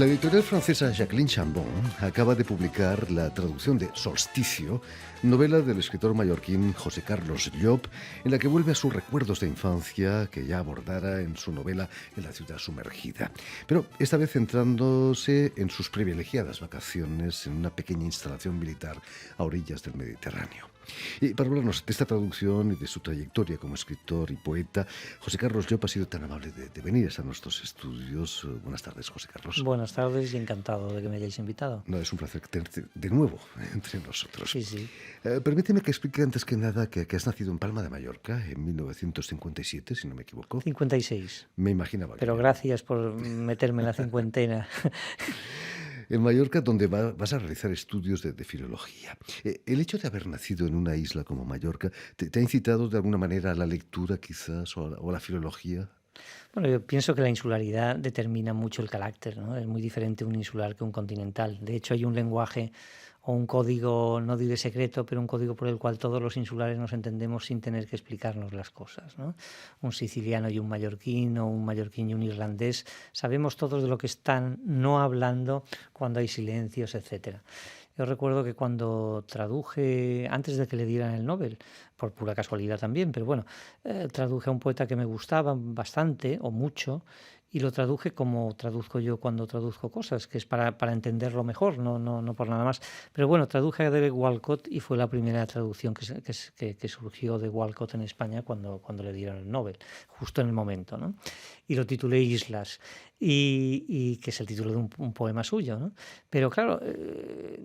La editorial francesa Jacqueline Chambon acaba de publicar la traducción de Solsticio, novela del escritor mallorquín José Carlos Llop, en la que vuelve a sus recuerdos de infancia que ya abordara en su novela En la ciudad sumergida. Pero esta vez centrándose en sus privilegiadas vacaciones en una pequeña instalación militar a orillas del Mediterráneo. Y para hablarnos de esta traducción y de su trayectoria como escritor y poeta, José Carlos Llop ha sido tan amable de venir a nuestros estudios. Buenas tardes, José Carlos. Buenas tardes y encantado de que me hayáis invitado. No, es un placer tenerte de nuevo entre nosotros. Sí, sí. Permíteme que explique antes que nada que has nacido en Palma de Mallorca en 1957, si no me equivoco. 56. Me imaginaba. Pero gracias por meterme en la cincuentena. En Mallorca, donde vas a realizar estudios de filología. ¿El hecho de haber nacido en una isla como Mallorca te ha incitado de alguna manera a la lectura quizás o a la filología? Bueno, yo pienso que la insularidad determina mucho el carácter, ¿no? Es muy diferente un insular que un continental. De hecho, hay un lenguaje o un código, no diré secreto, pero un código por el cual todos los insulares nos entendemos sin tener que explicarnos las cosas, ¿no? Un siciliano y un mallorquín, o un mallorquín y un irlandés, sabemos todos de lo que están no hablando cuando hay silencios, etcétera. Yo recuerdo que cuando traduje, antes de que le dieran el Nobel, por pura casualidad también, pero bueno, traduje a un poeta que me gustaba bastante o mucho, y lo traduje como traduzco yo cuando traduzco cosas, que es para entenderlo mejor, no por nada más. Pero bueno, traduje a Derek Walcott y fue la primera traducción que surgió de Walcott en España cuando le dieron el Nobel, justo en el momento, ¿no? Y lo titulé Islas, y que es el título de un poema suyo, ¿no? Pero claro,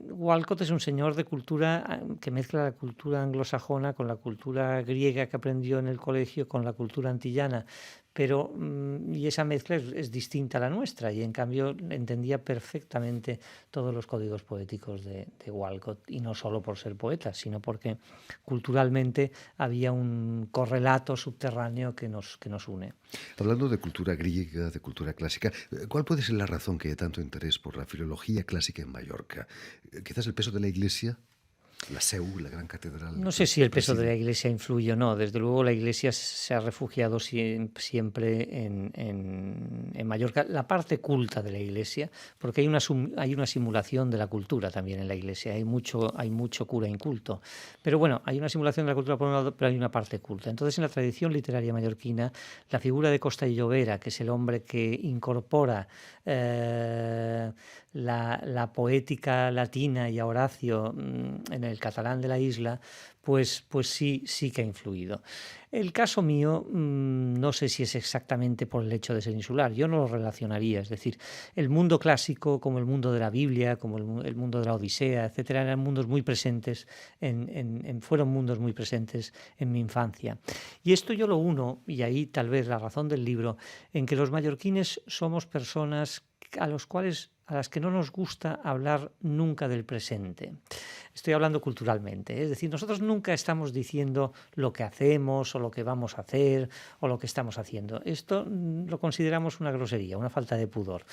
Walcott es un señor de cultura que mezcla la cultura anglosajona con la cultura griega que aprendió en el colegio, con la cultura antillana, pero y esa mezcla es distinta a la nuestra, y en cambio entendía perfectamente todos los códigos poéticos de Walcott, y no solo por ser poeta, sino porque culturalmente había un correlato subterráneo que nos une. Hablando de cultura griega, de cultura clásica, ¿cuál puede ser la razón que hay tanto interés por la filología clásica en Mallorca? ¿Quizás el peso de la Iglesia? La SEU, la gran catedral. No sé si el peso de la Iglesia influye o no. Desde luego la Iglesia se ha refugiado siempre en Mallorca. La parte culta de la Iglesia, porque hay una simulación de la cultura también en la Iglesia. Hay mucho cura inculto. Pero bueno, hay una simulación de la cultura por un lado, pero hay una parte culta. Entonces, en la tradición literaria mallorquina, la figura de Costa y Llobera, que es el hombre que incorpora la poética latina y a Horacio en el catalán de la isla, pues sí que ha influido. El caso mío, no sé si es exactamente por el hecho de ser insular, yo no lo relacionaría, es decir, el mundo clásico, como el mundo de la Biblia, como el mundo de la Odisea, etcétera, eran mundos muy presentes, fueron mundos muy presentes en mi infancia. Y esto yo lo uno, y ahí tal vez la razón del libro, en que los mallorquines somos personas a las que no nos gusta hablar nunca del presente. Estoy hablando culturalmente, es decir, nosotros nunca estamos diciendo lo que hacemos o lo que vamos a hacer o lo que estamos haciendo. Esto lo consideramos una grosería, una falta de pudor.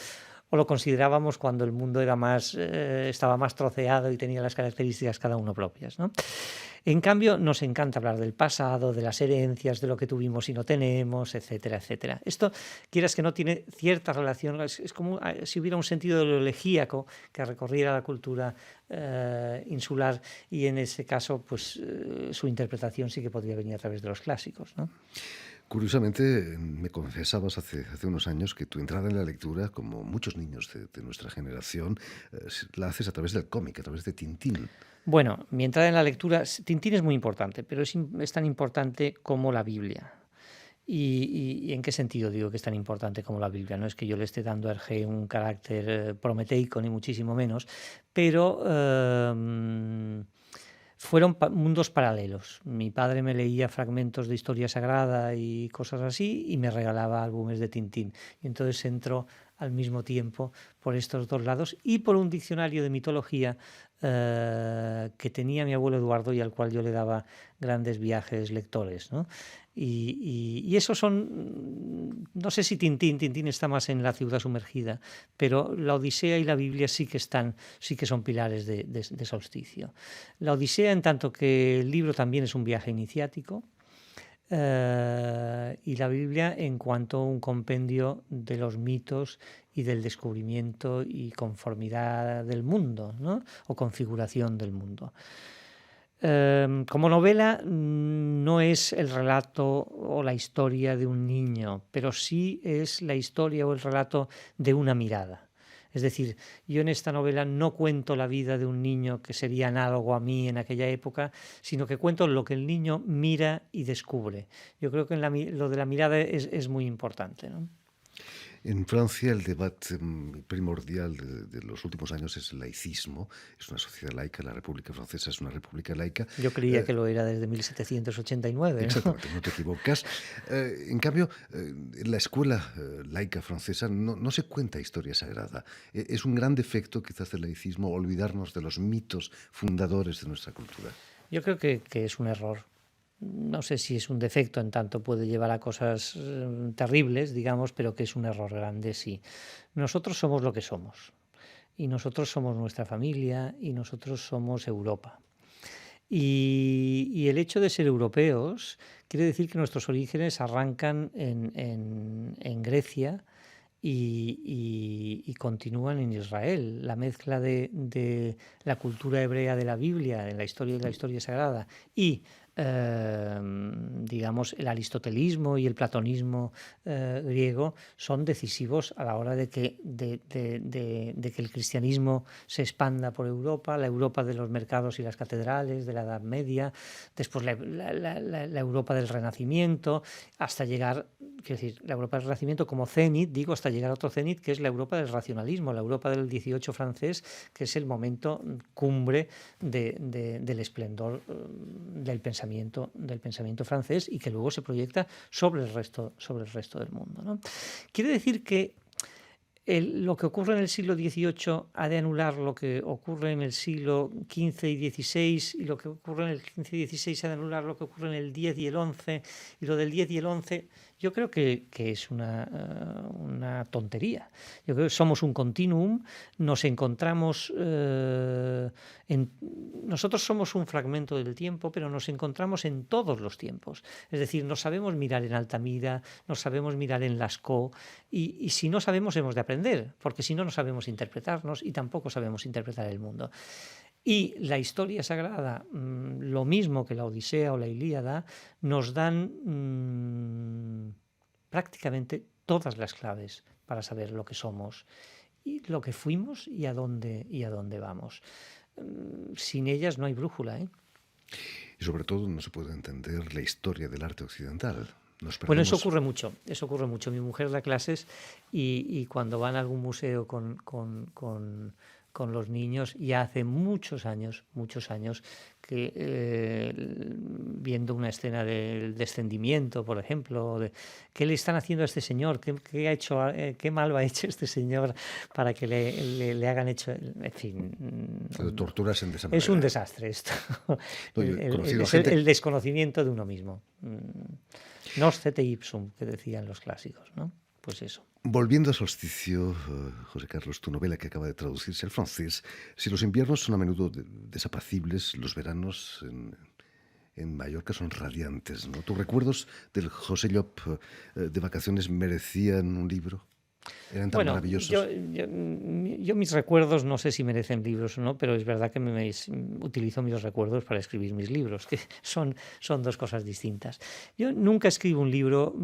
O lo considerábamos cuando el mundo estaba más troceado y tenía las características cada uno propias, ¿no? En cambio, nos encanta hablar del pasado, de las herencias, de lo que tuvimos y no tenemos, etcétera, etcétera. Esto, quieras que no, tiene cierta relación, es como si hubiera un sentido de lo elegíaco que recorriera la cultura insular, y en ese caso, pues su interpretación sí que podría venir a través de los clásicos, ¿no? Curiosamente, me confesabas hace unos años que tu entrada en la lectura, como muchos niños de nuestra generación, la haces a través del cómic, a través de Tintín. Bueno, mi entrada en la lectura, Tintín es muy importante, pero es tan importante como la Biblia. ¿Y en qué sentido digo que es tan importante como la Biblia? No es que yo le esté dando a Hergé un carácter prometeico, ni muchísimo menos, pero fueron mundos paralelos. Mi padre me leía fragmentos de historia sagrada y cosas así, y me regalaba álbumes de Tintín. Y entonces entró al mismo tiempo por estos dos lados, y por un diccionario de mitología que tenía mi abuelo Eduardo, y al cual yo le daba grandes viajes lectores, ¿no? Y esos son, no sé si Tintín está más en la ciudad sumergida, pero la Odisea y la Biblia sí que son pilares de Solsticio. La Odisea, en tanto que el libro también es un viaje iniciático, y la Biblia en cuanto a un compendio de los mitos y del descubrimiento y conformidad del mundo, ¿no? O configuración del mundo. Como novela no es el relato o la historia de un niño, pero sí es la historia o el relato de una mirada. Es decir, yo en esta novela no cuento la vida de un niño que sería análogo a mí en aquella época, sino que cuento lo que el niño mira y descubre. Yo creo que lo de la mirada es muy importante, ¿no? En Francia el debate primordial de los últimos años es el laicismo. Es una sociedad laica, la República Francesa es una república laica. Yo creía que lo era desde 1789, ¿no? Exactamente, no te equivocas. En cambio, en la escuela laica francesa no se cuenta historia sagrada. Es un gran defecto quizás del laicismo olvidarnos de los mitos fundadores de nuestra cultura. Yo creo que es un error. No sé si es un defecto, en tanto puede llevar a cosas terribles, digamos, pero que es un error grande, sí. Nosotros somos lo que somos, y nosotros somos nuestra familia, y nosotros somos Europa. Y el hecho de ser europeos quiere decir que nuestros orígenes arrancan en Grecia y continúan en Israel. La mezcla de la cultura hebrea de la Biblia, de la historia sagrada, y digamos, el aristotelismo y el platonismo griego son decisivos a la hora de que el cristianismo se expanda por Europa, la Europa de los mercados y las catedrales, de la Edad Media, después la Europa del Renacimiento, hasta llegar, quiero decir, la Europa del Renacimiento como cenit, digo, hasta llegar a otro cenit que es la Europa del racionalismo, la Europa del 18 francés, que es el momento cumbre del esplendor del pensamiento francés y que luego se proyecta sobre el resto del mundo, ¿no? Quiere decir que lo que ocurre en el siglo XVIII ha de anular lo que ocurre en el siglo XV y XVI, y lo que ocurre en el XV y XVI ha de anular lo que ocurre en el X y el XI, y lo del X y el XI yo creo que es una tontería. Yo creo que somos un continuum, nos encontramos, nosotros somos un fragmento del tiempo, pero nos encontramos en todos los tiempos. Es decir, nos sabemos mirar en Altamira, nos sabemos mirar en Lascaux, y si no sabemos hemos de aprender, porque si no, no sabemos interpretarnos y tampoco sabemos interpretar el mundo. Y la historia sagrada, lo mismo que la Odisea o la Ilíada, nos dan prácticamente todas las claves para saber lo que somos, y lo que fuimos y a dónde vamos. Sin ellas no hay brújula, ¿eh? Y sobre todo no se puede entender la historia del arte occidental. Bueno, eso ocurre mucho. Mi mujer da clases y cuando van a algún museo con los niños, ya hace muchos años, que viendo una escena del descendimiento, por ejemplo, ¿qué le están haciendo a este señor? ¿Qué ha hecho? ¿Qué mal ha hecho este señor para que le hagan hecho? En fin. Torturas en esa manera. Es un desastre esto. El desconocimiento de uno mismo. Noscete ipsum, que decían los clásicos, ¿no? Pues eso. Volviendo a Solsticio, José Carlos, tu novela que acaba de traducirse al francés, si los inviernos son a menudo desapacibles, los veranos en Mallorca son radiantes, ¿no? ¿Tus recuerdos del José Llop de vacaciones merecían un libro? ¿Eran tan maravillosos? Yo mis recuerdos no sé si merecen libros o no, pero es verdad que utilizo mis recuerdos para escribir mis libros, que son dos cosas distintas. Yo nunca escribo un libro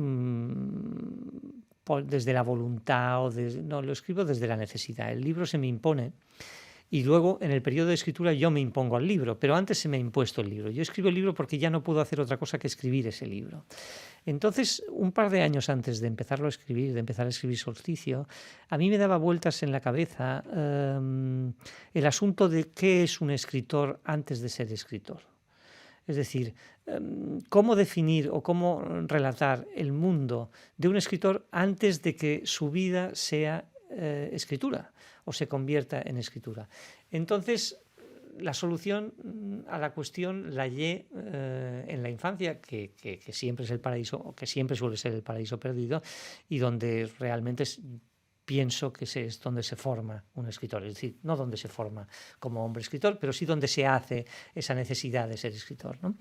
desde la voluntad, no, lo escribo desde la necesidad. El libro se me impone. Y luego, en el periodo de escritura, yo me impongo al libro, pero antes se me ha impuesto el libro. Yo escribo el libro porque ya no puedo hacer otra cosa que escribir ese libro. Entonces, un par de años antes de empezar a escribir Solsticio, a mí me daba vueltas en la cabeza el asunto de qué es un escritor antes de ser escritor. Es decir, cómo definir o cómo relatar el mundo de un escritor antes de que su vida sea escritura o se convierta en escritura. Entonces, la solución a la cuestión la hallé en la infancia, que siempre es el paraíso, o que siempre suele ser el paraíso perdido, y donde realmente pienso que es donde se forma un escritor, es decir, no donde se forma como hombre escritor, pero sí donde se hace esa necesidad de ser escritor, ¿no?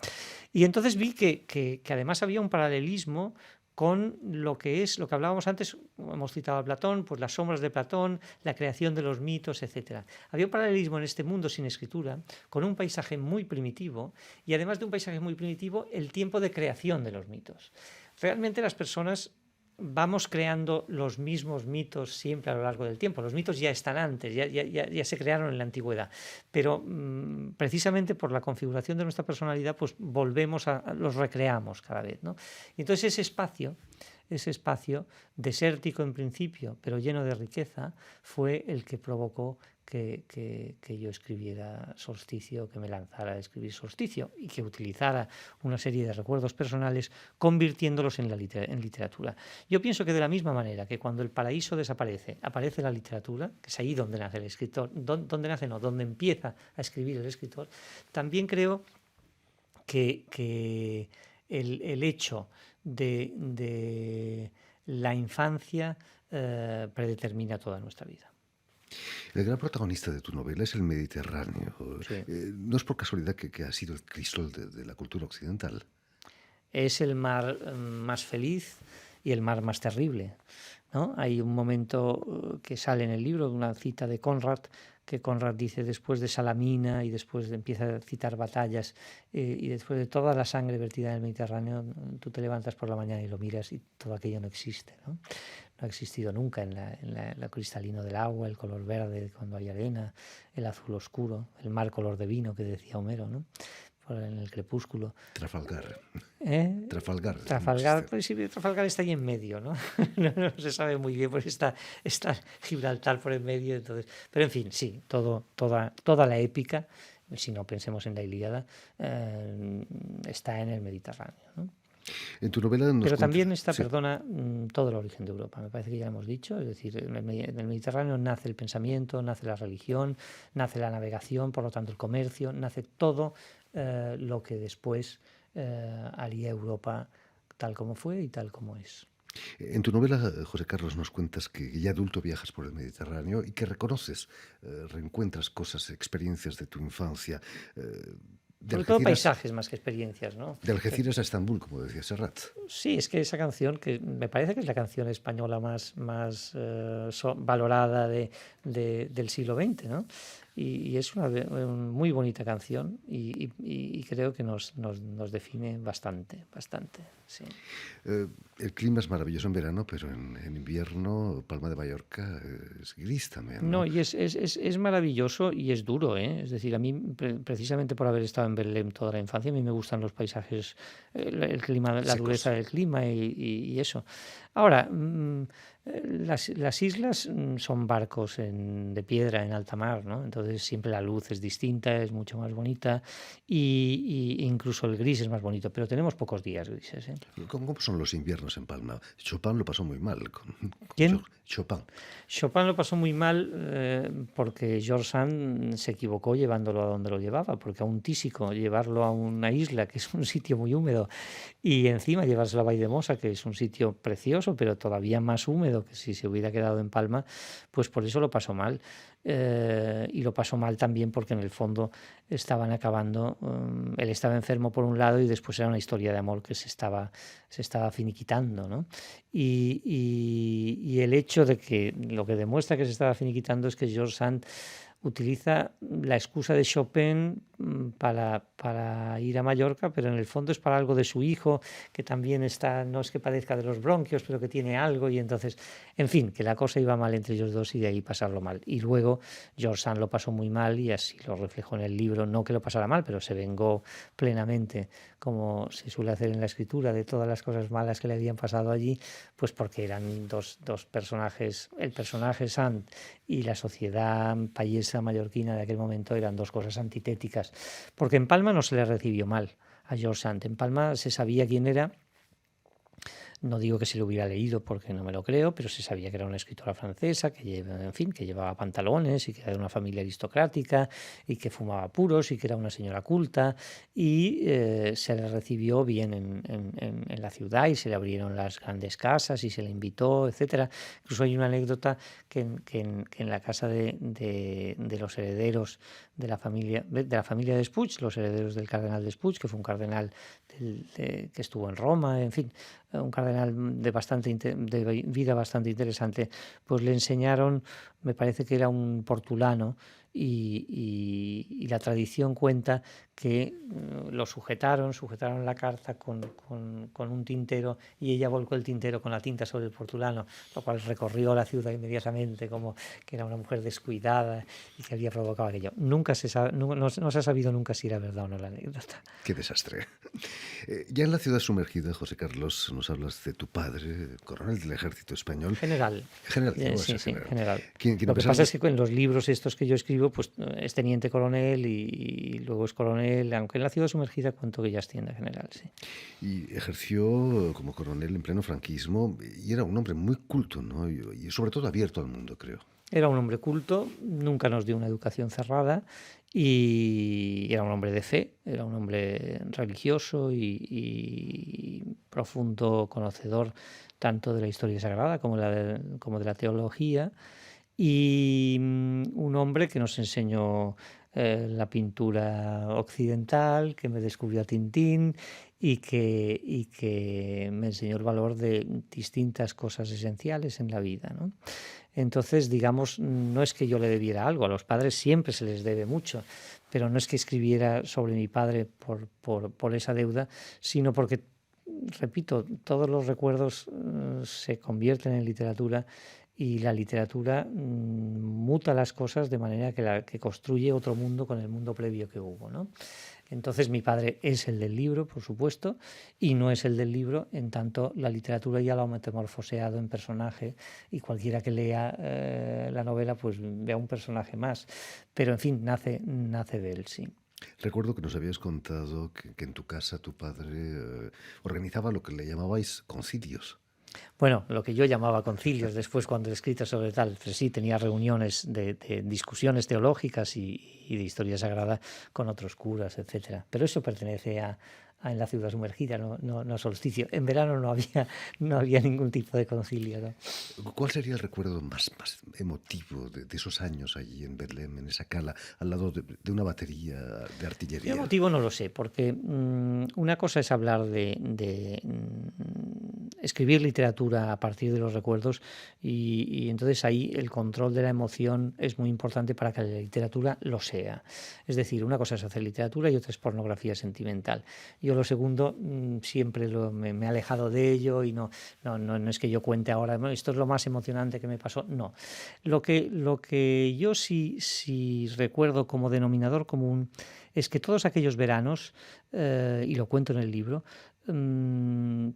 Y entonces vi que además había un paralelismo con lo que hablábamos antes, hemos citado a Platón, pues las sombras de Platón, la creación de los mitos, etc. Había un paralelismo en este mundo sin escritura, con un paisaje muy primitivo, y además de un paisaje muy primitivo, el tiempo de creación de los mitos. Realmente las personas vamos creando los mismos mitos siempre a lo largo del tiempo. Los mitos ya están antes, ya se crearon en la antigüedad, pero precisamente por la configuración de nuestra personalidad, pues los recreamos cada vez, ¿no? Y entonces ese espacio desértico en principio, pero lleno de riqueza, fue el que provocó que yo escribiera Solsticio, que me lanzara a escribir Solsticio y que utilizara una serie de recuerdos personales convirtiéndolos en literatura. Yo pienso que de la misma manera que cuando el paraíso desaparece, aparece la literatura, que es ahí donde nace el escritor, donde empieza a escribir el escritor, también creo que el hecho de la infancia predetermina toda nuestra vida. El gran protagonista de tu novela es el Mediterráneo. Sí. No es por casualidad que ha sido el crisol de la cultura occidental. Es el mar más feliz y el mar más terrible, ¿no? Hay un momento que sale en el libro, una cita de Conrad, que Conrad dice después de Salamina y después empieza a citar batallas y después de toda la sangre vertida en el Mediterráneo, tú te levantas por la mañana y lo miras y todo aquello no existe, ¿no? No ha existido nunca en la cristalino del agua, el color verde cuando hay arena, el azul oscuro, el mar color de vino que decía Homero, ¿no? En el crepúsculo. Trafalgar. Trafalgar, pues sí, Trafalgar está ahí en medio, ¿no? No se sabe muy bien, porque está Gibraltar por en medio, entonces. Pero en fin, sí, toda la épica, si no pensemos en la Ilíada, está en el Mediterráneo, ¿no? En tu novela Pero también está, sí. perdona, todo el origen de Europa, me parece que ya hemos dicho, es decir, en el Mediterráneo nace el pensamiento, nace la religión, nace la navegación, por lo tanto el comercio, nace todo lo que después haría Europa tal como fue y tal como es. En tu novela, José Carlos, nos cuentas que ya adulto viajas por el Mediterráneo y que reconoces, reencuentras cosas, experiencias de tu infancia. Sobre todo paisajes más que experiencias, ¿no? De Algeciras a Estambul, como decía Serrat. Sí, es que esa canción, que me parece que es la canción española más valorada del siglo XX, ¿no? Y es una muy bonita canción y creo que nos define bastante, sí. El clima es maravilloso en verano, pero en invierno Palma de Mallorca es gris también, ¿no? No, y es maravilloso y es duro, ¿eh? Es decir, a mí, precisamente por haber estado en Belém toda la infancia, a mí me gustan los paisajes, el clima, la Secos. dureza del clima y eso. Ahora, las islas son barcos de piedra en alta mar, ¿no? Entonces siempre la luz es distinta, es mucho más bonita y incluso el gris es más bonito, pero tenemos pocos días grises, ¿eh? ¿Cómo son los inviernos en Palma? Chopin lo pasó muy mal. ¿Quién? Chopin lo pasó muy mal porque George Sand se equivocó llevándolo a donde lo llevaba, porque a un tísico llevarlo a una isla, que es un sitio muy húmedo, y encima llevárselo a Valldemosa, que es un sitio precioso, pero todavía más húmedo que si se hubiera quedado en Palma, pues por eso lo pasó mal. Y lo pasó mal también porque en el fondo estaban acabando, él estaba enfermo por un lado y después era una historia de amor que se estaba finiquitando, ¿no? Y el hecho de que lo que demuestra que se estaba finiquitando es que George Sand utiliza la excusa de Chopin para ir a Mallorca, pero en el fondo es para algo de su hijo, que también está, no es que padezca de los bronquios, pero que tiene algo, y entonces, en fin, que la cosa iba mal entre ellos dos y de ahí pasarlo mal. Y luego George Sand lo pasó muy mal y así lo reflejó en el libro, no que lo pasara mal, pero se vengó plenamente, como se suele hacer en la escritura, de todas las cosas malas que le habían pasado allí, pues porque eran dos personajes, el personaje Sand y la sociedad payesa mallorquina de aquel momento eran dos cosas antitéticas, porque en Palma no se le recibió mal a George Sand. En Palma se sabía quién era, No digo que se lo hubiera leído porque no me lo creo, pero se sabía que era una escritora francesa, en fin, que llevaba pantalones y que era de una familia aristocrática y que fumaba puros y que era una señora culta, y se le recibió bien en la ciudad y se le abrieron las grandes casas y se le invitó, etcétera. Incluso hay una anécdota que en la casa de los herederos de la familia de Puig, los herederos del cardenal de Puig, que fue un cardenal que estuvo en Roma, en fin, un cardenal de vida bastante interesante, pues le enseñaron, me parece que era un portulano, y la tradición cuenta que lo sujetaron la carta con un tintero, y ella volcó el tintero con la tinta sobre el portulano, lo cual recorrió la ciudad inmediatamente como que era una mujer descuidada y que había provocado aquello. Nunca se sabe, no se ha sabido nunca si era verdad o no la anécdota. Qué desastre. Ya en La ciudad sumergida, José Carlos, nos hablas de tu padre, coronel del ejército español. General. General, Sí, general. Quien Lo a que pesar pasa de... es que en los libros estos que yo escribo, pues es teniente coronel y luego es coronel, aunque en La ciudad sumergida cuento que ya asciende a general, sí. Y ejerció como coronel en pleno franquismo y era un hombre muy culto, ¿no? Y sobre todo abierto al mundo, creo. Era un hombre culto, nunca nos dio una educación cerrada y era un hombre de fe, era un hombre religioso y profundo conocedor tanto de la historia sagrada como de la teología, y un hombre que nos enseñó la pintura occidental, que me descubrió a Tintín y que me enseñó el valor de distintas cosas esenciales en la vida, ¿no? Entonces, digamos, no es que yo le debiera algo, a los padres siempre se les debe mucho, pero no es que escribiera sobre mi padre por esa deuda, sino porque, repito, todos los recuerdos se convierten en literatura, y la literatura muta las cosas de manera que construye otro mundo con el mundo previo que hubo, ¿no? Entonces mi padre es el del libro, por supuesto, y no es el del libro, en tanto la literatura ya lo ha metamorfoseado en personaje, y cualquiera que lea la novela pues vea un personaje más. Pero en fin, nace de él, sí. Recuerdo que nos habías contado que en tu casa tu padre organizaba lo que le llamabais concilios. Bueno, lo que yo llamaba concilios después cuando he escrito sobre tal, pues sí, tenía reuniones de discusiones teológicas y de historia sagrada con otros curas, etcétera. Pero eso pertenece a En la ciudad sumergida, no a Solsticio. En verano no había ningún tipo de concilio, ¿no? ¿Cuál sería el recuerdo más emotivo de esos años allí en Belém, en esa cala, al lado de una batería de artillería? El motivo no lo sé, porque una cosa es hablar de escribir literatura a partir de los recuerdos, y entonces ahí el control de la emoción es muy importante para que la literatura lo sea. Es decir, una cosa es hacer literatura y otra es pornografía sentimental. Yo lo segundo siempre me he alejado de ello, y no es que yo cuente ahora, bueno, esto es lo más emocionante que me pasó, no. Lo que yo sí recuerdo como denominador común es que todos aquellos veranos, y lo cuento en el libro,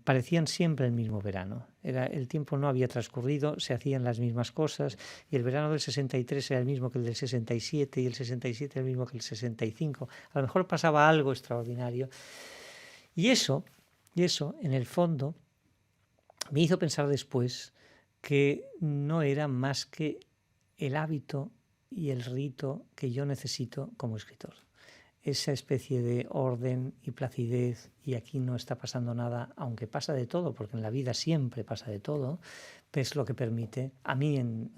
parecían siempre el mismo verano. El tiempo no había transcurrido, se hacían las mismas cosas, y el verano del 63 era el mismo que el del 67, y el 67 era el mismo que el 65. A lo mejor pasaba algo extraordinario. Y eso, en el fondo, me hizo pensar después que no era más que el hábito y el rito que yo necesito como escritor. Esa especie de orden y placidez, y aquí no está pasando nada, aunque pasa de todo, porque en la vida siempre pasa de todo, es lo que permite, a mí en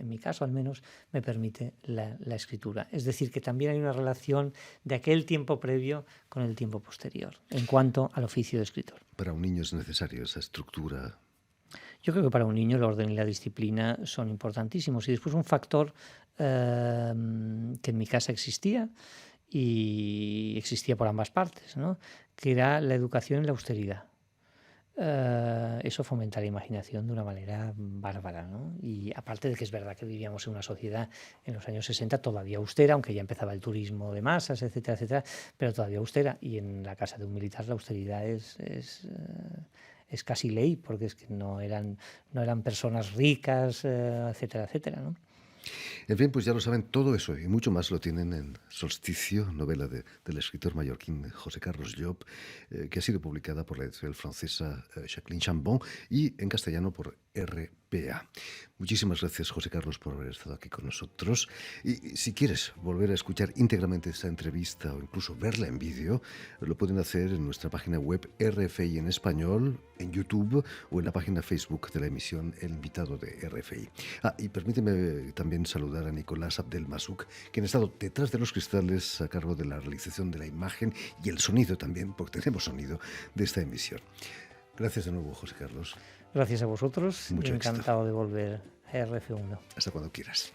mi caso al menos, me permite la escritura. Es decir, que también hay una relación de aquel tiempo previo con el tiempo posterior, en cuanto al oficio de escritor. Para un niño es necesario esa estructura. Yo creo que para un niño el orden y la disciplina son importantísimos. Y después un factor que en mi casa existía, y existía por ambas partes, ¿no?, que era la educación y la austeridad. Eso fomenta la imaginación de una manera bárbara, ¿no? Y aparte de que es verdad que vivíamos en una sociedad en los años 60 todavía austera, aunque ya empezaba el turismo de masas, etcétera, etcétera, pero todavía austera. Y en la casa de un militar la austeridad es casi ley, porque es que no eran personas ricas, etcétera, etcétera, ¿no? En fin, pues ya lo saben, todo eso y mucho más lo tienen en Solsticio, novela del escritor mallorquín José Carlos Llop, que ha sido publicada por la editorial francesa Jacqueline Chambon y en castellano por RPA. Muchísimas gracias, José Carlos, por haber estado aquí con nosotros. Y si quieres volver a escuchar íntegramente esta entrevista o incluso verla en vídeo, lo pueden hacer en nuestra página web RFI en español, en YouTube o en la página Facebook de la emisión El Invitado de RFI. Y permíteme también saludar a Nicolás Abdelmasuk, quien ha estado detrás de los cristales a cargo de la realización de la imagen y el sonido también, porque tenemos sonido de esta emisión. Gracias de nuevo, José Carlos. Gracias a vosotros y Mucho encantado éxito. de volver a RF1. Hasta cuando quieras.